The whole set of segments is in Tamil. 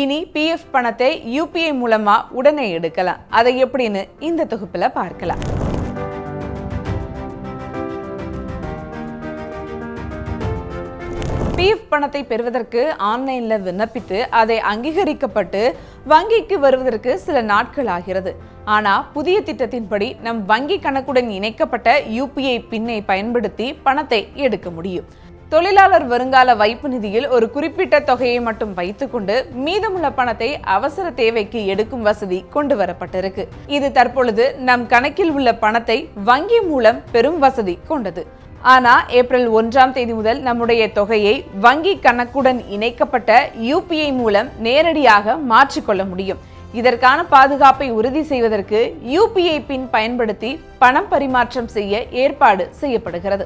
இனி பிஎஃப் பணத்தை யூபிஐ மூலமா உடனே எடுக்கலாம். அதை எப்படின்னு இந்த தொகுப்புல பார்க்கலாம். பிஎஃப் பணத்தை பெறுவதற்கு ஆன்லைன்ல விண்ணப்பித்து அதை அங்கீகரிக்கப்பட்டு வங்கிக்கு வருவதற்கு சில நாட்கள் ஆகிறது. ஆனா புதிய திட்டத்தின்படி நம் வங்கி கணக்குடன் இணைக்கப்பட்ட யூபிஐ பின்னை பயன்படுத்தி பணத்தை எடுக்க முடியும். தொழிலாளர் வருங்கால வைப்பு நிதியில் ஒரு குறிப்பிட்ட தொகையை மட்டும் வைத்துக்கொண்டு மீதமுள்ள பணத்தை அவசர தேவைக்கு எடுக்கும் வசதி கொண்டு வரப்பட்டிருக்கு. இது தற்பொழுது நம் கணக்கில் உள்ள பணத்தை வங்கி மூலம் பெறும் வசதி கொண்டது. ஆனா ஏப்ரல் 1ஆம் தேதி முதல் நம்முடைய தொகையை வங்கி கணக்குடன் இணைக்கப்பட்ட யூபிஐ மூலம் நேரடியாக மாற்றிக்கொள்ள முடியும். இதற்கான பாதுகாப்பை உறுதி செய்வதற்கு யூபிஐ பின் பயன்படுத்தி பணம் பரிமாற்றம் செய்ய ஏற்பாடு செய்யப்படுகிறது.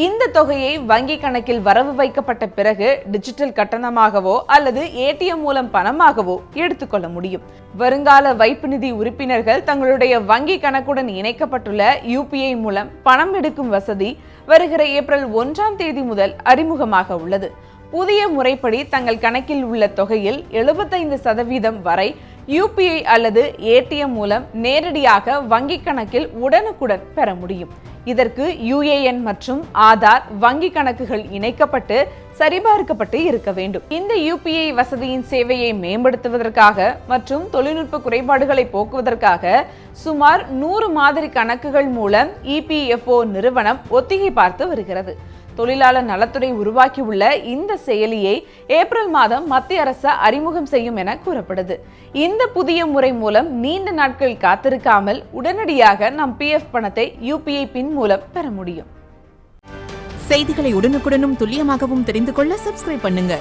இந்த தொகையை வங்கி கணக்கில் வரவு வைக்கப்பட்ட பிறகு டிஜிட்டல் கட்டணமாகவோ அல்லது ஏடிஎம் மூலம் பணமாகவோ எடுத்துக்கொள்ள முடியும். வருங்கால வைப்பு நிதி உறுப்பினர்கள் தங்களுடைய வங்கி கணக்குடன் இணைக்கப்பட்டுள்ள யூபிஐ மூலம் பணம் எடுக்கும் வசதி வருகிற ஏப்ரல் 1ஆம் தேதி முதல் அறிமுகமாக உள்ளது. புதிய முறைப்படி தங்கள் கணக்கில் உள்ள தொகையில் 75% வரை யூபிஐ அல்லது ஏடிஎம் மூலம் நேரடியாக வங்கி கணக்கில் உடனுக்குடன் பெற முடியும். இதற்கு யுஏஎன் மற்றும் ஆதார் வங்கி கணக்குகள் இணைக்கப்பட்டு சரிபார்க்கப்பட்டு இருக்க வேண்டும். இந்த யூபிஐ வசதியின் சேவையை மேம்படுத்துவதற்காக மற்றும் தொழில்நுட்ப குறைபாடுகளை போக்குவதற்காக சுமார் 100 மாதிரி கணக்குகள் மூலம் இபிஎஃப்ஓ நிறுவனம் ஒத்திகை பார்த்து வருகிறது. தொழிலாளர் நலத்துறை உருவாக்கியுள்ள இந்த செயலியை ஏப்ரல் மாதம் மத்திய அரசு அறிமுகம் செய்யும் என கூறப்படுது. இந்த புதிய முறை மூலம் நீண்ட நாட்கள் காத்திருக்காமல் உடனடியாக நம் பிஎஃப் பணத்தை யூபிஐ பின் மூலம் பெற முடியும். செய்திகளை உடனுக்குடனும் துல்லியமாகவும் தெரிந்து கொள்ள சப்ஸ்கிரைப் பண்ணுங்க.